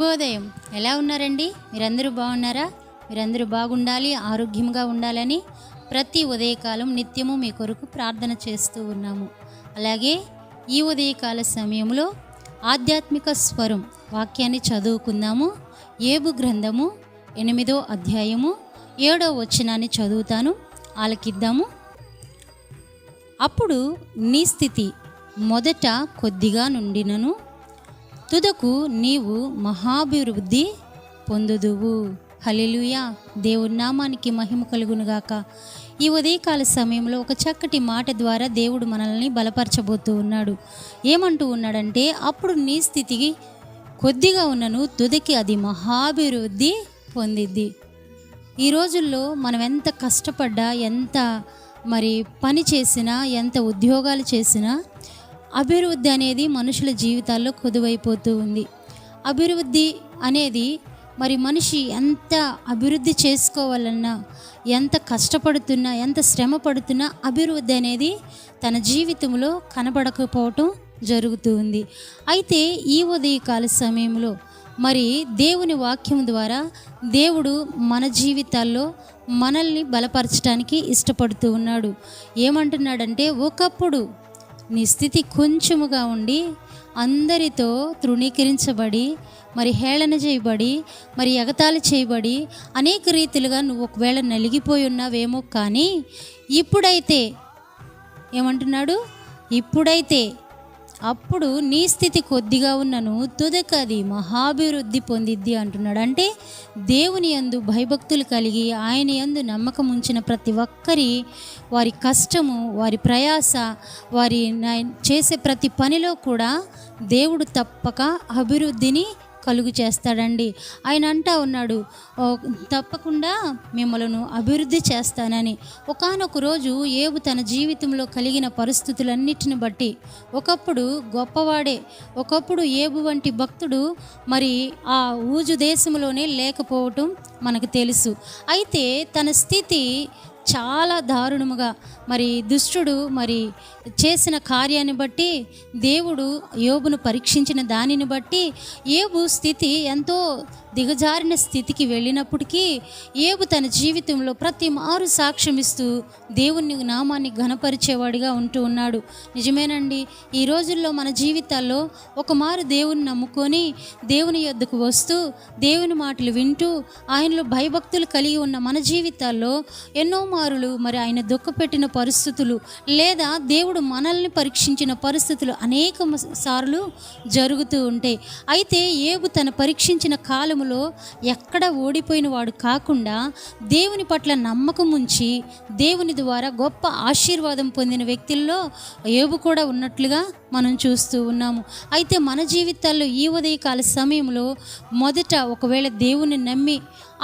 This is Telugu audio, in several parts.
శుభోదయం. ఎలా ఉన్నారండి? మీరందరూ బాగున్నారా? మీరందరూ బాగుండాలి, ఆరోగ్యంగా ఉండాలని ప్రతి ఉదయకాలం నిత్యము మీ కొరకు ప్రార్థన చేస్తూ ఉన్నాము. అలాగే ఈ ఉదయకాల సమయంలో ఆధ్యాత్మిక స్వరం వాక్యాన్ని చదువుకుందాము. యోబు గ్రంథము 8వ అధ్యాయము 7వ వచనాన్ని చదువుతాను, ఆలకిద్దాము. అప్పుడు నీ స్థితి మొదట కొద్దిగా నుండినను తుదకు నీవు మహాభివృద్ధి పొందుదువు. హల్లెలూయా. దేవుని నామానికి మహిమ కలుగునుగాక. ఈ ఉదయకాల సమయంలో ఒక చక్కటి మాట ద్వారా దేవుడు మనల్ని బలపరచబోతూ ఉన్నాడు. ఏమంటూ ఉన్నాడంటే, అప్పుడు నీ స్థితికి కొద్దిగా ఉన్నను తుదకి అది మహాభివృద్ధి పొందిద్ది. ఈ రోజుల్లో మనం ఎంత కష్టపడ్డా, ఎంత పని చేసినా, ఎంత ఉద్యోగాలు చేసినా అభివృద్ధి అనేది మనుషుల జీవితాల్లో కొదువైపోతూ ఉంది. అభివృద్ధి అనేది మనిషి ఎంత అభివృద్ధి చేసుకోవాలన్నా, ఎంత కష్టపడుతున్నా, ఎంత శ్రమ పడుతున్నా అభివృద్ధి అనేది తన జీవితంలో కనబడకపోవటం జరుగుతూ ఉంది. అయితే ఈ ఉదయకాల సమయంలో దేవుని వాక్యం ద్వారా దేవుడు మన జీవితాల్లో మనల్ని బలపరచడానికి ఇష్టపడుతూ ఉన్నాడు. ఏమంటున్నాడంటే, ఒకప్పుడు నీ స్థితి కొంచెముగా ఉండి అందరితో తృణీకరించబడి, హేళన చేయబడి, ఎగతాళి చేయబడి అనేక రీతిలుగా నువ్వు ఒకవేళ నలిగిపోయి ఉన్నావేమో. కానీ ఇప్పుడైతే ఏమంటున్నాడు? ఇప్పుడైతే అప్పుడు నీ స్థితి కొద్దిగా ఉన్నను తుదకు అది మహాభివృద్ధి పొందిద్ది అంటున్నాడు. అంటే దేవుని యందు భయభక్తులు కలిగి ఆయన యందు నమ్మకం ఉంచిన ప్రతి ఒక్కరి వారి కష్టము, వారి ప్రయాస, వారి చేసే ప్రతి పనిలో కూడా దేవుడు తప్పక అభివృద్ధిని కలుగు చేస్తాడండి. ఆయన అంటా ఉన్నాడు, తప్పకుండా మిమ్మల్ని అభివృద్ధి చేస్తానని. ఒకానొక రోజు యోబు తన జీవితంలో కలిగిన పరిస్థితులన్నిటిని బట్టి ఒకప్పుడు గొప్పవాడే, ఒకప్పుడు యోబు వంటి భక్తుడు ఆ ఊజు దేశంలోనే లేకపోవటం మనకు తెలుసు. అయితే తన స్థితి చాలా దారుణముగా దుష్టుడు చేసిన కార్యాన్ని బట్టి, దేవుడు యోబును పరీక్షించిన దానిని బట్టి యోబు స్థితి ఎంతో దిగజారిన స్థితికి వెళ్ళినప్పటికీ యోబు తన జీవితంలో ప్రతి మారు సాక్ష్యం ఇస్తూ దేవుని నామాన్ని ఘనపరిచేవాడిగా ఉంటూ ఉన్నాడు. నిజమేనండి, ఈ రోజుల్లో మన జీవితాల్లో ఒక మారు దేవుని నమ్ముకొని దేవుని యొద్దకు వస్తూ దేవుని మాటలు వింటూ ఆయనలో భయభక్తులు కలిగి ఉన్న మన జీవితాల్లో ఎన్నో మారులు ఆయన దుఃఖపెట్టిన పరిస్థితులు, లేదా దేవుడు మనల్ని పరీక్షించిన పరిస్థితులు అనేక సార్లు జరుగుతూ ఉంటాయి. అయితే యోబు తన పరీక్షించిన కాలములో ఎక్కడ ఓడిపోయిన వాడు కాకుండా దేవుని పట్ల నమ్మకం ఉంచి దేవుని ద్వారా గొప్ప ఆశీర్వాదం పొందిన వ్యక్తుల్లో యోబు కూడా ఉన్నట్లుగా మనం చూస్తూ ఉన్నాము. అయితే మన జీవితాల్లో ఈ ఉదయకాల సమయంలో మొదట ఒకవేళ దేవుని నమ్మి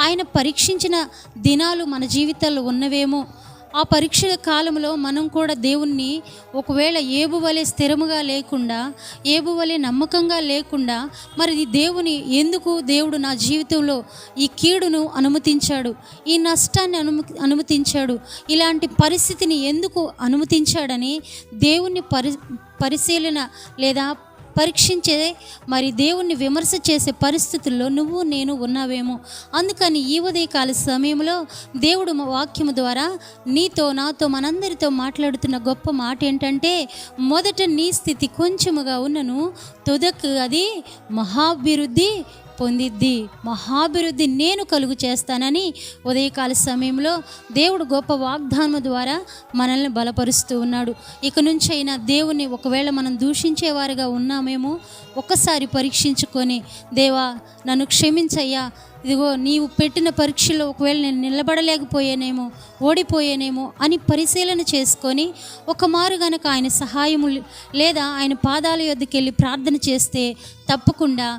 ఆయన పరీక్షించిన దినాలు మన జీవితాల్లో ఉన్నవేమో, ఆ పరీక్షల కాలంలో మనం కూడా దేవుణ్ణి ఒకవేళ యోబు వలె స్థిరముగా లేకుండా, యోబు వలె నమ్మకంగా లేకుండా, దేవుని ఎందుకు దేవుడు నా జీవితంలో ఈ కీడును అనుమతించాడు, ఈ నష్టాన్ని అనుమతించాడు, ఇలాంటి పరిస్థితిని ఎందుకు అనుమతించాడని దేవుణ్ణి పరిశీలన లేదా పరీక్షించే దేవుణ్ణి విమర్శ చేసే పరిస్థితుల్లో నువ్వు నేను ఉన్నావేమో. అందుకని ఈ ఉదయకాల సమయంలో దేవుడు వాక్యము ద్వారా నీతో నాతో మనందరితో మాట్లాడుతున్న గొప్ప మాట ఏంటంటే, మొదట నీ స్థితి కొంచెముగా ఉన్నను తుదకు అది మహాభివృద్ధి పొందిద్ది, మహాభివృద్ధి నేను కలుగు చేస్తానని ఉదయకాల సమయంలో దేవుడు గొప్ప వాగ్దానం ద్వారా మనల్ని బలపరుస్తూ ఉన్నాడు. ఇక నుంచి అయినా దేవుని ఒకవేళ మనం దూషించేవారుగా ఉన్నామేమో, ఒక్కసారి పరీక్షించుకొని, దేవా నన్ను క్షమించయ్యా, ఇదిగో నీవు పెట్టిన పరీక్షలో ఒకవేళ నేను నిలబడలేకపోయానేమో, ఓడిపోయానేమో అని పరిశీలన చేసుకొని ఒక మారు గనక ఆయన సహాయము లేదా ఆయన పాదాల యొద్దకు వెళ్ళి ప్రార్థన చేస్తే తప్పకుండా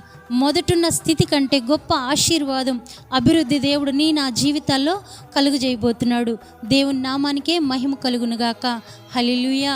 మొదటున్న స్థితి కంటే గొప్ప ఆశీర్వాదం, అభివృద్ధి దేవుడు నా జీవితాల్లో కలుగజేయబోతున్నాడు. దేవుని నామానికే మహిమ కలుగునుగాక. హల్లెలూయా.